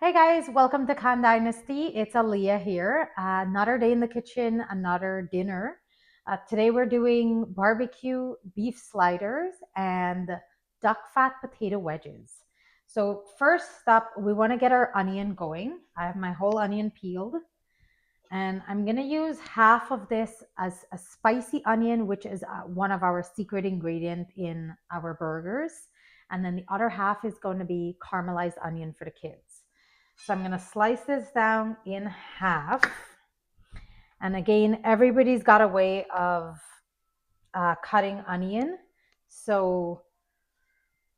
Hey guys, welcome to Khan Dynasty. It's Aaliyah here. Another day in the kitchen, another dinner. Today we're doing barbecue beef sliders and duck fat potato wedges. So first up, we want to get our onion going. I have my whole onion peeled and I'm going to use half of this as a spicy onion, which is one of our secret ingredients in our burgers. And then the other half is going to be caramelized onion for the kids. So I'm going to slice this down in half. And again, everybody's got a way of cutting onion. So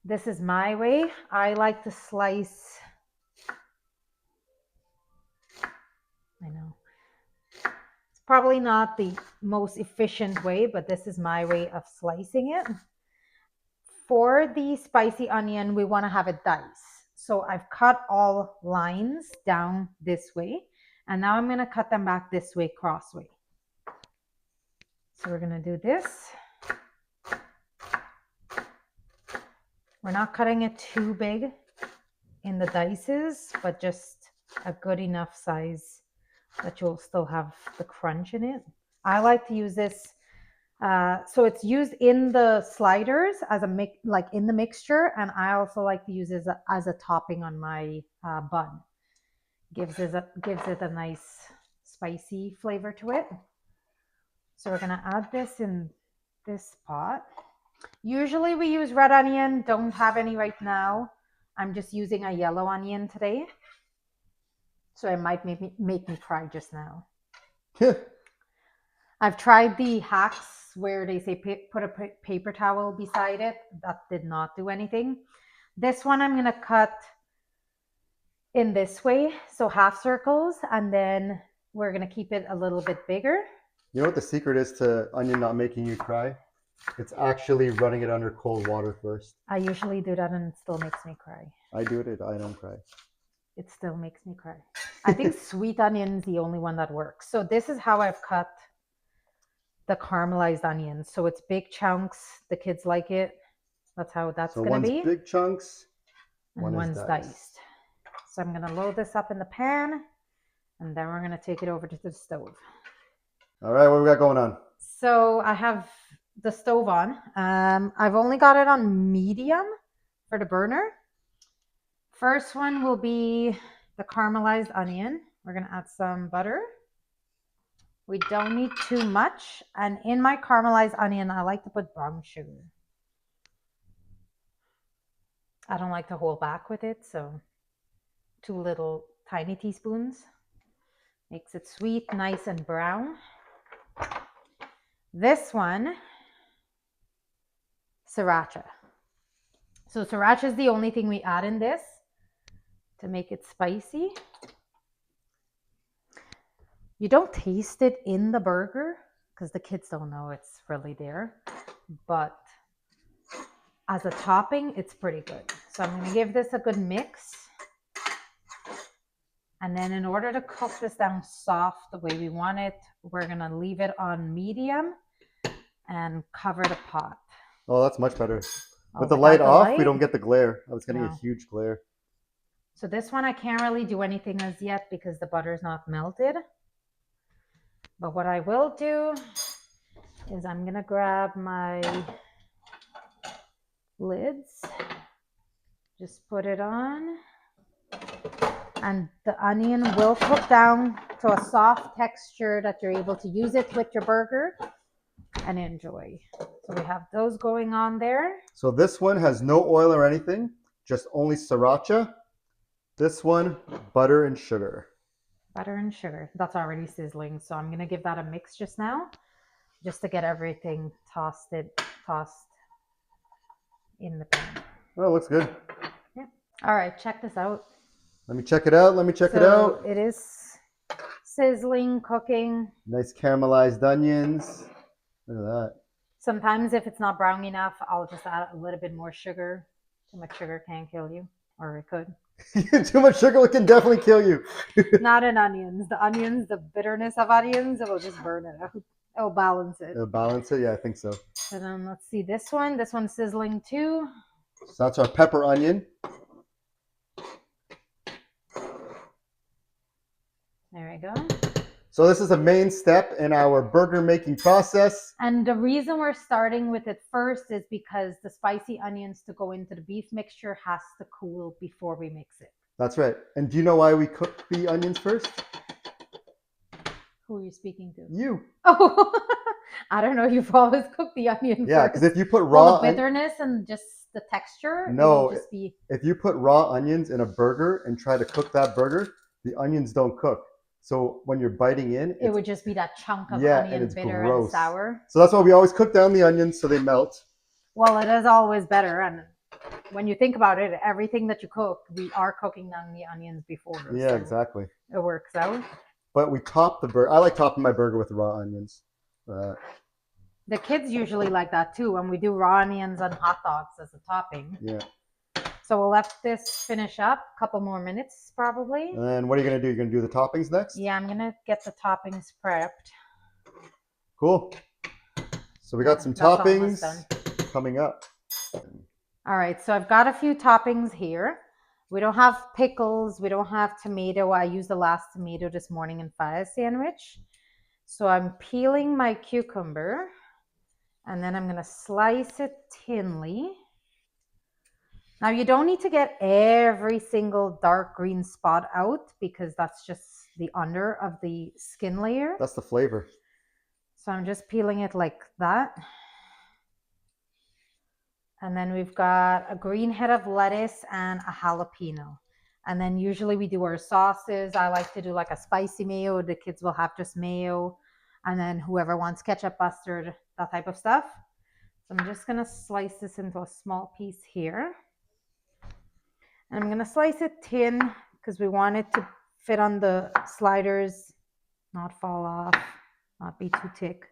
this is my way. I like to slice, I know, it's probably not the most efficient way, but this is my way of slicing it. For the spicy onion, we want to have it diced. So I've cut all lines down this way. And now I'm going to cut them back this way, cross way. So we're going to do this. We're not cutting it too big in the dices, but just a good enough size that you'll still have the crunch in it. I like to use this. So it's used in the sliders as a like in the mixture, and I also like to use it as a topping on my bun. Gives it a nice spicy flavor to it. So we're gonna add this in this pot. Usually we use red onion. Don't have any right now. I'm just using a yellow onion today, so it might make me cry just now. I've tried the hacks where they say put a paper towel beside it. That did not do anything. This one I'm going to cut in this way, so half circles, and then we're going to keep it a little bit bigger. You know what the secret is to onion not making you cry? It's actually running it under cold water first. I usually do that and it still makes me cry. I do it, I don't cry. It still makes me cry. I think sweet onion's the only one that works. So this is how I've cut the caramelized onions. So it's big chunks. The kids like it. That's how that's going to be. One's big chunks, and one's diced. So I'm going to load this up in the pan, and then we're going to take it over to the stove. All right, what we got going on? So I have the stove on. I've only got it on medium for the burner. First one will be the caramelized onion. We're going to add some butter. We don't need too much. And in my caramelized onion, I like to put brown sugar. I don't like to hold back with it, so 2 little tiny teaspoons. Makes it sweet, nice, and brown. This one, sriracha. So sriracha is the only thing we add in this to make it spicy. You don't taste it in the burger because the kids don't know it's really there. But as a topping, it's pretty good. So I'm going to give this a good mix. And then in order to cook this down soft the way we want it, we're going to leave it on medium and cover the pot. Oh, that's much better. With the light off, we don't get the glare. I was getting a huge glare. So this one I can't really do anything as yet because the butter is not melted. But what I will do is I'm going to grab my lids, just put it on, and the onion will cook down to a soft texture that you're able to use it with your burger and enjoy. So we have those going on there. So this one has no oil or anything, just only sriracha. This one, butter and sugar. Butter and sugar. That's already sizzling. So I'm going to give that a mix just now, just to get everything tossed in the pan. Oh, it looks good. Yeah. All right, check this out. Let me check it out. It is sizzling, cooking. Nice caramelized onions. Look at that. Sometimes if it's not brown enough, I'll just add a little bit more sugar. Too much sugar can kill you, or it could. Too much sugar can definitely kill you. Not in onions. The onions, the bitterness of onions, it will just burn it out. It'll balance it. It'll balance it? Yeah, I think so. So then let's see this one. This one's sizzling too. So that's our pepper onion. There we go. So this is a main step in our burger making process. And the reason we're starting with it first is because the spicy onions to go into the beef mixture has to cool before we mix it. That's right. And do you know why we cook the onions first? Who are you speaking to? You. Oh, I don't know. You've always cooked the onion Yeah, first. because if you put Well, raw the bitterness and just the texture, it no, would just be. if you put raw onions in a burger and try to cook that burger, the onions don't cook. So when you're biting in, It would just be that chunk of yeah, onion, and it's bitter gross. and sour. So that's why we always cook down the onions so they melt. Well, it is always better, and when you think about it, everything that you cook, we are cooking down the onions before. Yeah, so exactly. It works out. But we top the burger. I like topping my burger with raw onions. The kids usually like that too, when we do raw onions on hot dogs as a topping. Yeah. So we'll let this finish up a couple more minutes probably. And then what are you going to do? You're going to do the toppings next? Yeah, I'm going to get the toppings prepped. Cool. So we got some toppings coming up. All right, so I've got a few toppings here. We don't have pickles. We don't have tomato. I used the last tomato this morning in Fia's sandwich. So I'm peeling my cucumber, and then I'm going to slice it thinly. Now, you don't need to get every single dark green spot out because that's just the under of the skin layer. That's the flavor. So I'm just peeling it like that. And then we've got a green head of lettuce and a jalapeno. And then usually we do our sauces. I like to do like a spicy mayo. The kids will have just mayo. And then whoever wants ketchup, mustard, that type of stuff. So I'm just going to slice this into a small piece here. And I'm going to slice it thin because we want it to fit on the sliders, not fall off, not be too thick.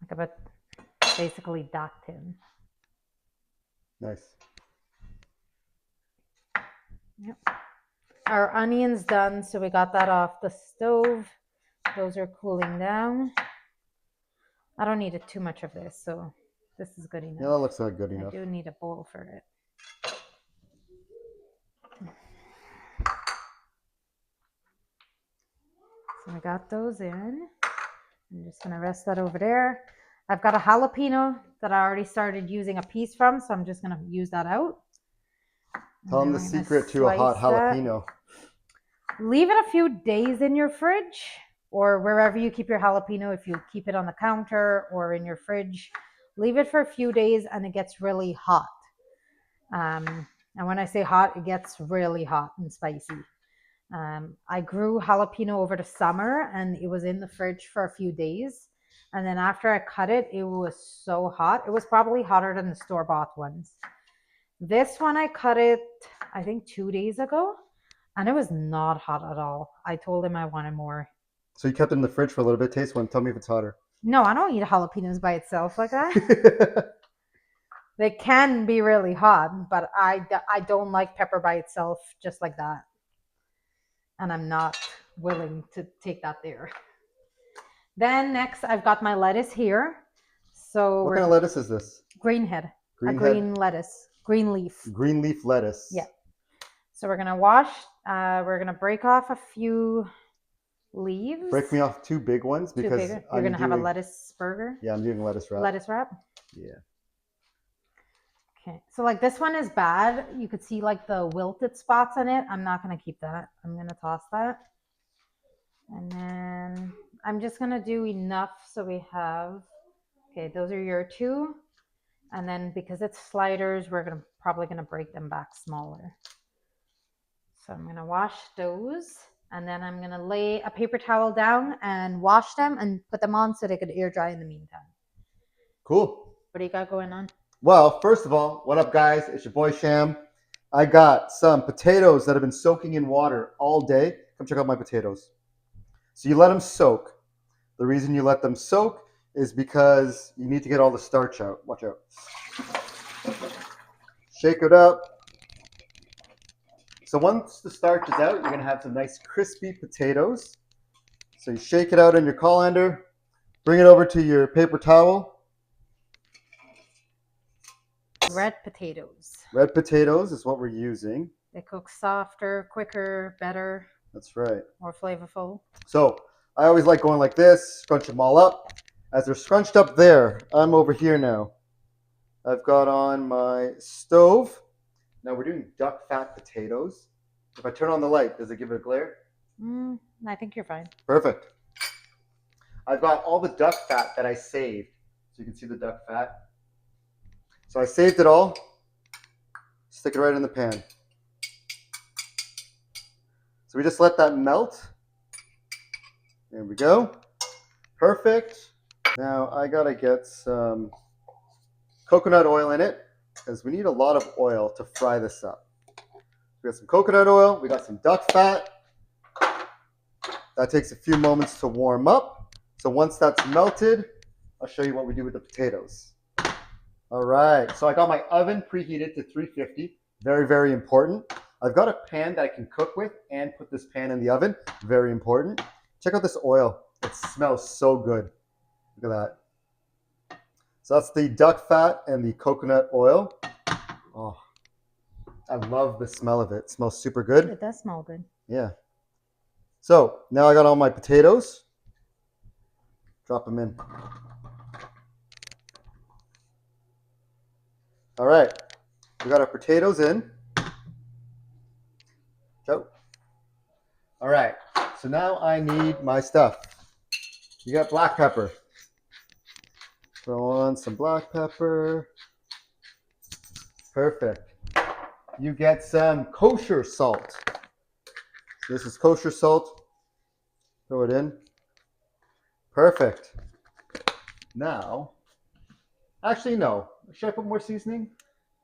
Like about basically that thin. Nice. Yep. Our onions done, so we got that off the stove. Those are cooling down. I don't need too much of this, so this is good enough. Yeah, that looks like good enough. I do need a bowl for it. So I got those in. I'm just going to rest that over there. I've got a jalapeno that I already started using a piece from, so I'm just going to use that out. Tell them the secret to a hot jalapeno. Leave it a few days in your fridge or wherever you keep your jalapeno. If you keep it on the counter or in your fridge, leave it for a few days and it gets really hot. And when I say hot, it gets really hot and spicy. I grew jalapeno over the summer and it was in the fridge for a few days. And then after I cut it, it was so hot. It was probably hotter than the store-bought ones. This one, I cut it, I think 2 days ago, and it was not hot at all. I told him I wanted more. So you kept it in the fridge for a little bit. Taste one. Tell me if it's hotter. No, I don't eat jalapenos by itself like that. They can be really hot, but I don't like pepper by itself just like that. And I'm not willing to take that there. Then next, I've got my lettuce here. So what kind of lettuce is this? Green head. Green lettuce. Green leaf. Green leaf lettuce. Yeah. So we're gonna wash. We're gonna break off a few leaves. Break me off 2 big ones because you're gonna have a lettuce burger. Yeah, I'm doing lettuce wrap. Lettuce wrap. Yeah. Okay. So like this one is bad. You could see like the wilted spots on it. I'm not gonna keep that. I'm gonna toss that. And then I'm just gonna do enough so we have. Okay, those are your 2. And then because it's sliders, we're probably gonna break them back smaller. So I'm gonna wash those, and then I'm gonna lay a paper towel down and wash them and put them on so they could air dry in the meantime. Cool. What do you got going on? Well, first of all, what up, guys? It's your boy Sham. I got some potatoes that have been soaking in water all day. Come check out my potatoes. So you let them soak. The reason you let them soak is because you need to get all the starch out. Watch out. Shake it up. So once the starch is out, you're going to have some nice crispy potatoes. So you shake it out in your colander. Bring it over to your paper towel. Red potatoes. Red potatoes is what we're using. They cook softer, quicker, better, That's right. more flavorful. So I always like going like this, scrunch them all up. As they're scrunched up there, I'm over here now. I've got on my stove. Now we're doing duck fat potatoes. If I turn on the light, does it give it a glare? I think you're fine. Perfect. I've got all the duck fat that I saved. So you can see the duck fat. So I saved it all. Stick it right in the pan. So we just let that melt. There we go. Perfect. Now I gotta get some coconut oil in it because we need a lot of oil to fry this up. We got some coconut oil, we got some duck fat. That takes a few moments to warm up. So once that's melted, I'll show you what we do with the potatoes. All right, so I got my oven preheated to 350. Very, very important. I've got a pan that I can cook with and put this pan in the oven. Very important. Check out this oil. It smells so good. Look at that. So that's the duck fat and the coconut oil. Oh, I love the smell of it. It smells super good. It does smell good. Yeah. So now I got all my potatoes. Drop them in. All right. We got our potatoes in. Go. All right. So now I need my stuff. You got black pepper. Throw on some black pepper. Perfect. You get some kosher salt. So this is kosher salt. Throw it in. Perfect. Now, actually, no. Should I put more seasoning?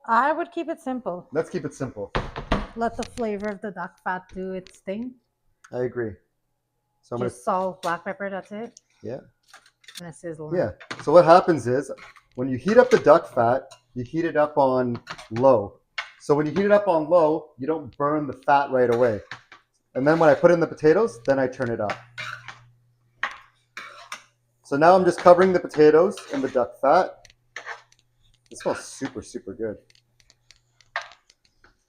I would keep it simple. Let's keep it simple. Let the flavor of the duck fat do its thing. I agree. So I'm Just salt, black pepper, that's it. Yeah. And a sizzle. Yeah. So what happens is when you heat up the duck fat, you heat it up on low. So when you heat it up on low, you don't burn the fat right away. And then when I put in the potatoes, then I turn it up. So now I'm just covering the potatoes in the duck fat. It smells super, super good.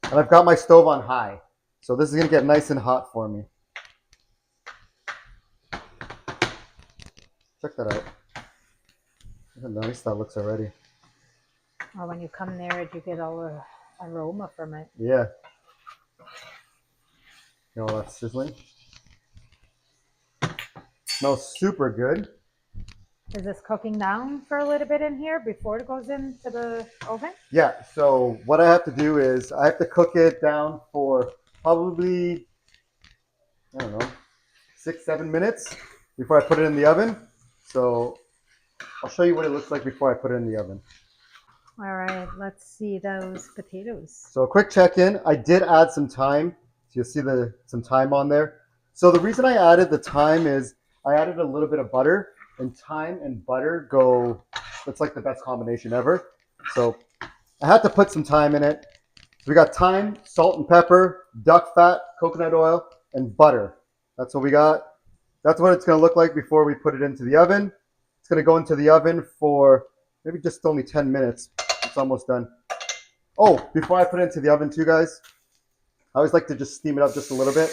And I've got my stove on high. So this is going to get nice and hot for me. Check that out. Look how nice that looks already. Or when you come near it, you get all the aroma from it. Yeah. You know, that's sizzling. Smells super good. Is this cooking down for a little bit in here before it goes into the oven? Yeah, so what I have to do is I have to cook it down for probably, I don't know, 6-7 minutes before I put it in the oven. So I'll show you what it looks like before I put it in the oven. All right, let's see those potatoes. So a quick check-in. I did add some thyme. So you'll see some thyme on there. So the reason I added the thyme is I added a little bit of butter, and thyme and butter go, it's like the best combination ever. So I had to put some thyme in it. So we got thyme, salt and pepper, duck fat, coconut oil, and butter. That's what we got. That's what it's going to look like before we put it into the oven. It's going to go into the oven for maybe just only 10 minutes. It's almost done. Oh, before I put it into the oven too, guys, I always like to just steam it up just a little bit.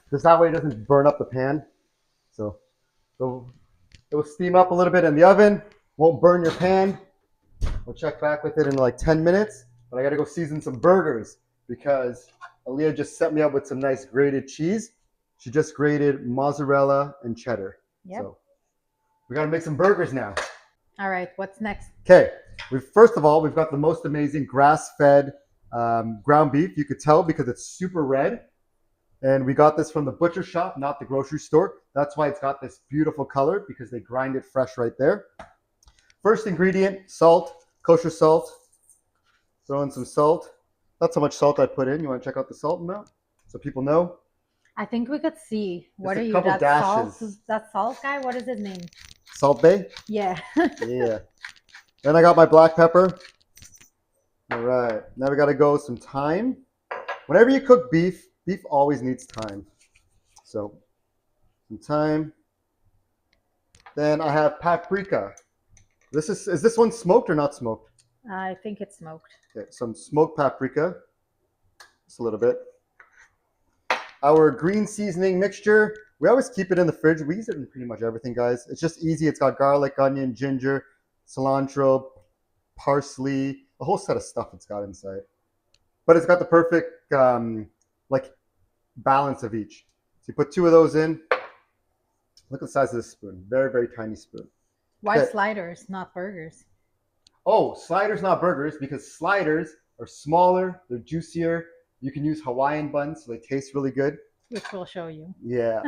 Just that way it doesn't burn up the pan. So it will steam up a little bit in the oven. Won't burn your pan. We'll check back with it in like 10 minutes. But I got to go season some burgers because Aaliyah just set me up with some nice grated cheese. She just grated mozzarella and cheddar. Yep. So we got to make some burgers now. All right, what's next? Okay. First of all, we've got the most amazing grass-fed ground beef. You could tell because it's super red. And we got this from the butcher shop, not the grocery store. That's why it's got this beautiful color because they grind it fresh right there. First ingredient, salt, kosher salt. Throw in some salt. That's how much salt I put in. You want to check out the salt amount so people know? I think we could see. What Just are a you? couple dashes. That salt guy? What is his name? Salt Bay? Yeah. Yeah. Then I got my black pepper. All right. Now we got to go some thyme. Whenever you cook beef, beef always needs thyme. So some thyme. Then I have paprika. Is this one smoked or not smoked? I think it's smoked. Okay, some smoked paprika, just a little bit. Our green seasoning mixture, we always keep it in the fridge. We use it in pretty much everything, guys. It's just easy. It's got garlic, onion, ginger, cilantro, parsley, a whole set of stuff it's got inside. But it's got the perfect like balance of each. So you put 2 of those in. Look at the size of this spoon. Very, very tiny spoon. Why Okay. sliders, not burgers? Oh, sliders, not burgers, because sliders are smaller, they're juicier. You can use Hawaiian buns, so they taste really good. Which we'll show you. Yeah.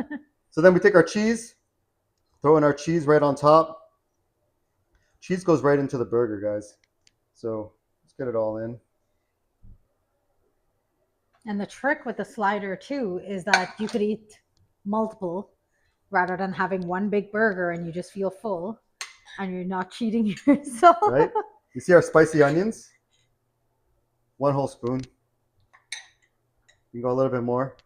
So then we take our cheese, throw in our cheese right on top. Cheese goes right into the burger, guys. So let's get it all in. And the trick with the slider too is that you could eat multiple rather than having one big burger and you just feel full and you're not cheating yourself. Right? You see our spicy onions? 1 whole spoon. You can go a little bit more.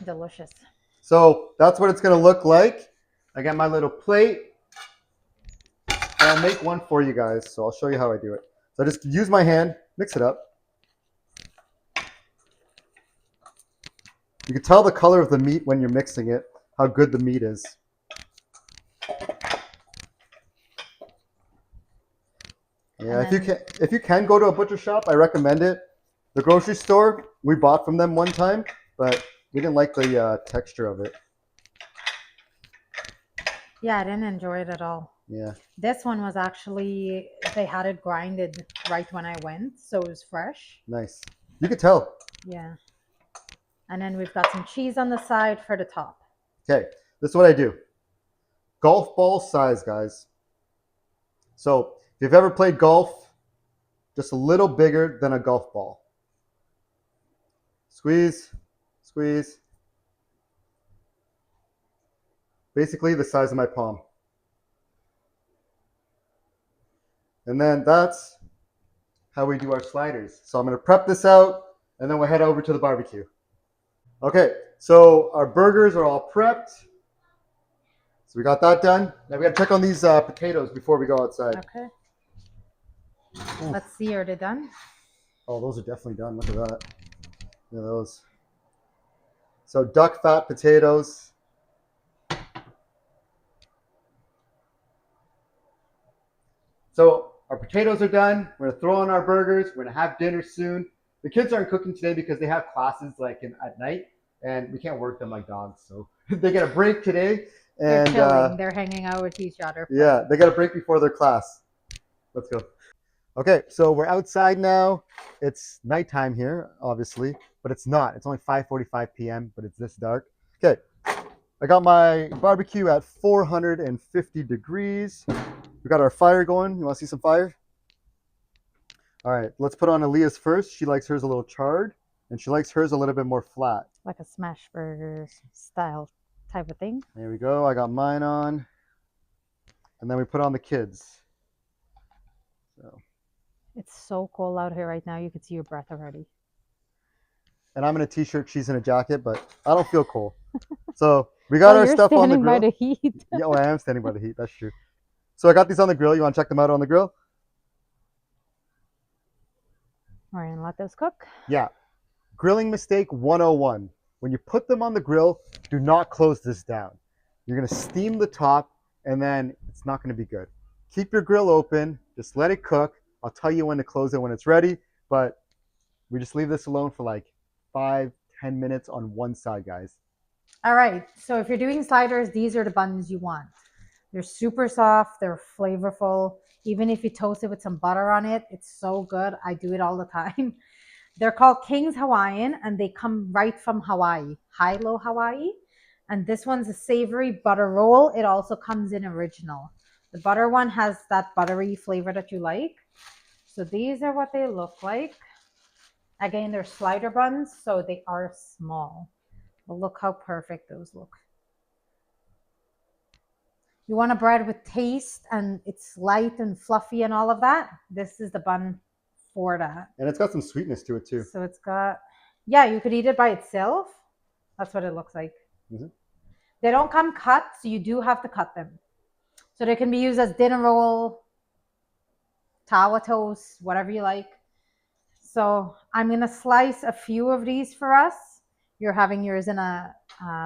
Delicious. So that's what it's going to look like. I got my little plate. And I'll make one for you guys. So I'll show you how I do it. So I just use my hand, mix it up. You can tell the color of the meat when you're mixing it, how good the meat is. Yeah, if you can go to a butcher shop, I recommend it. The grocery store, we bought from them one time, but we didn't like the texture of it. Yeah, I didn't enjoy it at all. Yeah. This one was actually, they had it grinded right when I went, so it was fresh. Nice. You could tell. Yeah. And then we've got some cheese on the side for the top. Okay, this is what I do. Golf ball size, guys. So if you've ever played golf, just a little bigger than a golf ball. Squeeze, squeeze. Basically the size of my palm. And then that's how we do our sliders. So I'm going to prep this out, and then we'll head over to the barbecue. Okay, so our burgers are all prepped. So we got that done. Now we got to check on these potatoes before we go outside. Okay. Let's see, are they done? Oh, those are definitely done. Look at that. Yeah, those. So duck fat potatoes. So our potatoes are done. We're gonna throw on our burgers. We're gonna have dinner soon. The kids aren't cooking today because they have classes at night, and we can't work them like dogs. So they get a break today. They're And chilling. They're hanging out with each other. yeah, they got a break before their class. Let's go. Okay, so we're outside now. It's nighttime here, obviously, but it's not. It's only 5:45 p.m., but it's this dark. Okay, I got my barbecue at 450 degrees. We got our fire going. You want to see some fire? All right, let's put on Aaliyah's first. She likes hers a little charred, and she likes hers a little bit more flat. Like a smash burger style type of thing. There we go. I got mine on. And then we put on the kids. So. It's so cold out here right now. You can see your breath already. And I'm in a t-shirt. She's in a jacket, but I don't feel cold. So we got our stuff on the grill. You're standing by the heat. Yeah, I am standing by the heat. That's true. So I got these on the grill. You want to check them out on the grill? We're going to let those cook. Yeah. Grilling mistake 101. When you put them on the grill, do not close this down. You're going to steam the top, and then it's not going to be good. Keep your grill open. Just let it cook. I'll tell you when to close it when it's ready, but we just leave this alone for like 5-10 minutes on one side, guys. All right. So if you're doing sliders, these are the buns you want. They're super soft. They're flavorful. Even if you toast it with some butter on it, it's so good. I do it all the time. They're called King's Hawaiian, and they come right from Hawaii, Hilo, Hawaii. And this one's a savory butter roll. It also comes in original. The butter one has that buttery flavor that you like. So these are what they look like. Again, they're slider buns, so they are small. But look how perfect those look. You want a bread with taste and it's light and fluffy and all of that. This is the bun for that. And it's got some sweetness to it too. So it's got, yeah, you could eat it by itself. That's what it looks like. Mm-hmm. They don't come cut, so you do have to cut them. So they can be used as dinner roll, tawa toast, whatever you like. So I'm gonna slice a few of these for us. You're having yours in a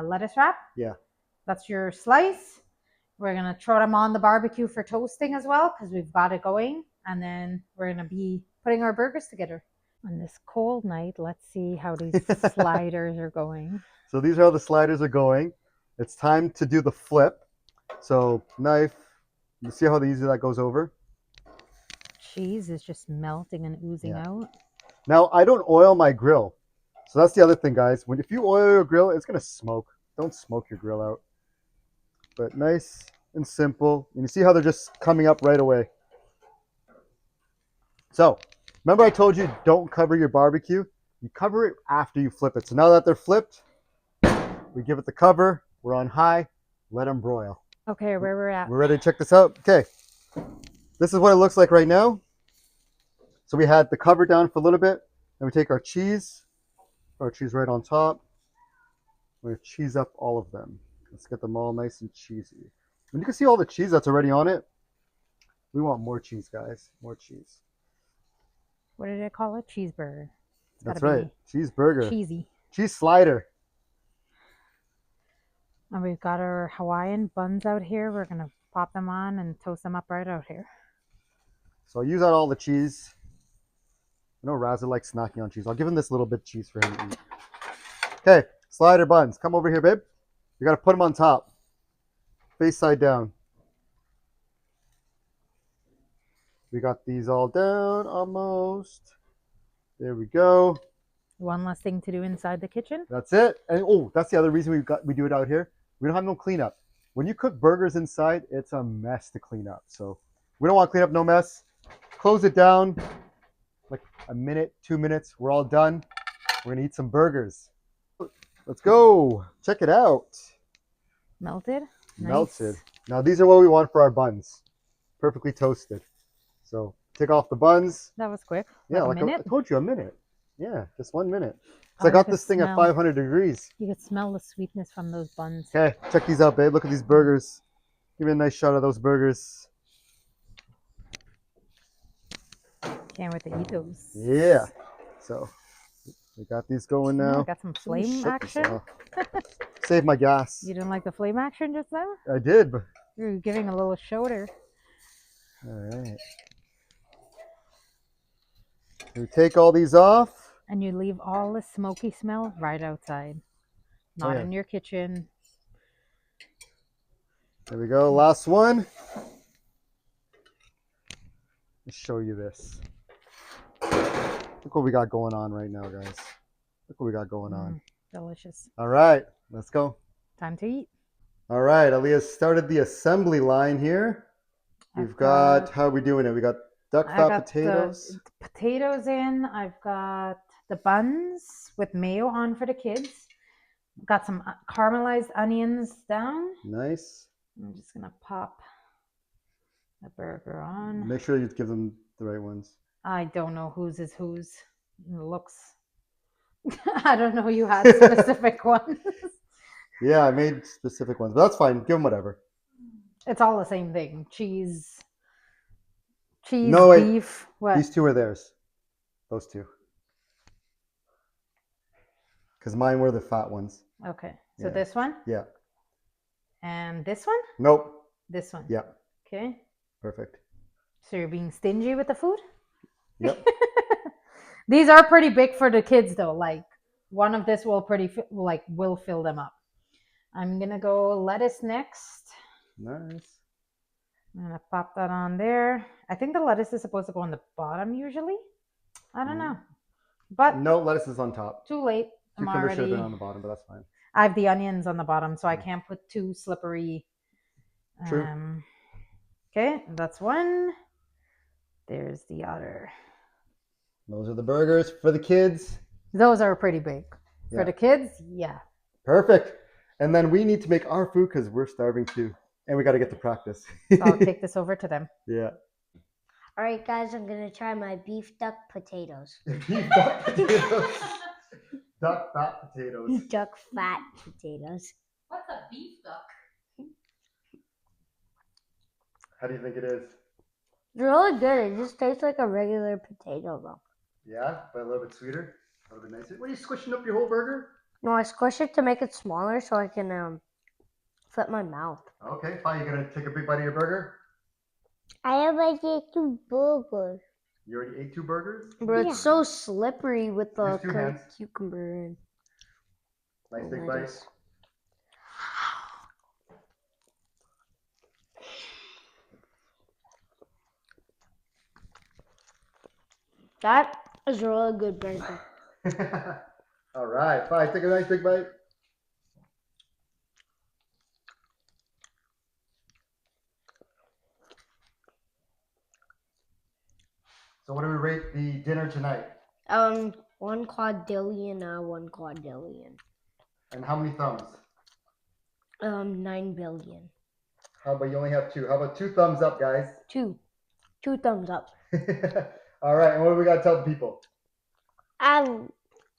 lettuce wrap. Yeah. That's your slice. We're gonna throw them on the barbecue for toasting as well because we've got it going. And then we're gonna be putting our burgers together. On this cold night, let's see how these sliders are going. So these are how the sliders are going. It's time to do the flip. So knife, you see how easy that goes over? Cheese is just melting and oozing out. Now I don't oil my grill. So that's the other thing, guys. If you oil your grill, it's gonna smoke. Don't smoke your grill out. But nice and simple. And you see how they're just coming up right away. So remember I told you don't cover your barbecue? You cover it after you flip it. So now that they're flipped, we give it the cover. We're on high. Let them broil. Okay, where we're at. We're ready to check this out. Okay. This is what it looks like right now. So we had the cover down for a little bit. Then we take our cheese right on top. We're going to cheese up all of them. Let's get them all nice and cheesy. And you can see all the cheese that's already on it. We want more cheese, guys. More cheese. What did I call it? Cheeseburger. That's right. Cheeseburger. Cheesy. Cheese slider. And we've got our Hawaiian buns out here. We're going to pop them on and toast them up right out here. So I'll use out all the cheese. I know Raza likes snacking on cheese. I'll give him this little bit of cheese for him to eat. Okay, slider buns. Come over here, babe. You got to put them on top. Face side down. We got these all down almost. There we go. One less thing to do inside the kitchen. That's it. And oh, that's the other reason we do it out here. We don't have no cleanup. When you cook burgers inside, it's a mess to clean up. So we don't want to clean up no mess. Close it down. Like a minute, 2 minutes. We're all done. We're gonna eat some burgers. Let's go. Check it out. Melted. Melted. Nice. Now these are what we want for our buns. Perfectly toasted. So take off the buns. That was quick. Yeah, like a minute. I told you, a minute. Yeah, just 1 minute. Oh, So I got this thing at 500 degrees. You could smell the sweetness from those buns. Okay, check these out, babe. Look at these burgers. Give me a nice shot of those burgers. Can't wait to eat those. Yeah. So we got these going now. Got some flame action. Save my gas. You didn't like the flame action just now? I did, but you're giving a little shoulder. All right. We take all these off. And you leave all the smoky smell right outside. Not in your kitchen. There we go. Last one. Let's show you this. Look what we got going on right now, guys. Look what we got going on. Delicious. All right, let's go. Time to eat. All right, Aaliyah started the assembly line here. We've got, how are we doing it? We got duck fat potatoes. The potatoes in. I've got the buns with mayo on for the kids. Got some caramelized onions down. Nice. I'm just going to pop the burger on. Make sure you give them the right ones. I don't know whose is whose. It looks... I don't know you had specific ones. Yeah, I made specific ones, but that's fine. Give them whatever. It's all the same thing. Cheese, no, beef. What? These two are theirs. Those two. Because mine were the fat ones. Okay. So this one? Yeah. And this one? Nope. This one? Yeah. Okay. Perfect. So you're being stingy with the food? Yep. These are pretty big for the kids though. Like one of this will will fill them up. I'm going to go lettuce next. Nice. I'm going to pop that on there. I think the lettuce is supposed to go on the bottom usually. I don't know. But no, lettuce is on top. Too late. Cucumber should have been on the bottom, but that's fine. I have the onions on the bottom, so I can't put too slippery. True. Okay, that's one. There's the other. Those are the burgers for the kids. Those are pretty big. For the kids, yeah. Perfect. And then we need to make our food because we're starving too. And we got to get to practice. So I'll take this over to them. Yeah. All right, guys, I'm going to try my beef duck potatoes. Beef duck potatoes. Duck fat potatoes. Duck fat potatoes. What's a beef duck? How do you think it is? It's really good. It just tastes like a regular potato though. Yeah, but a little bit sweeter, a little bit nicer. What are you squishing up your whole burger? No, I squish it to make it smaller so I can fit my mouth. Okay, fine. You gonna take a big bite of your burger? I already ate 2 burgers. You already ate 2 burgers? But it's so slippery with the Use 2 hands. cucumber and Nice big bite. lettuce. That is a really good burger. All right, fine. Take a nice big bite. So what do we rate the dinner tonight? 1 quadrillion, 1 quadrillion. And how many thumbs? 9 billion. How about you only have 2? How about 2 thumbs up, guys? 2 thumbs up. All right, and what do we got to tell the people?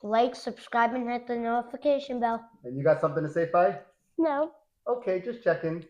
Like, subscribe, and hit the notification bell. And you got something to say, Fi? No. Okay, just checking.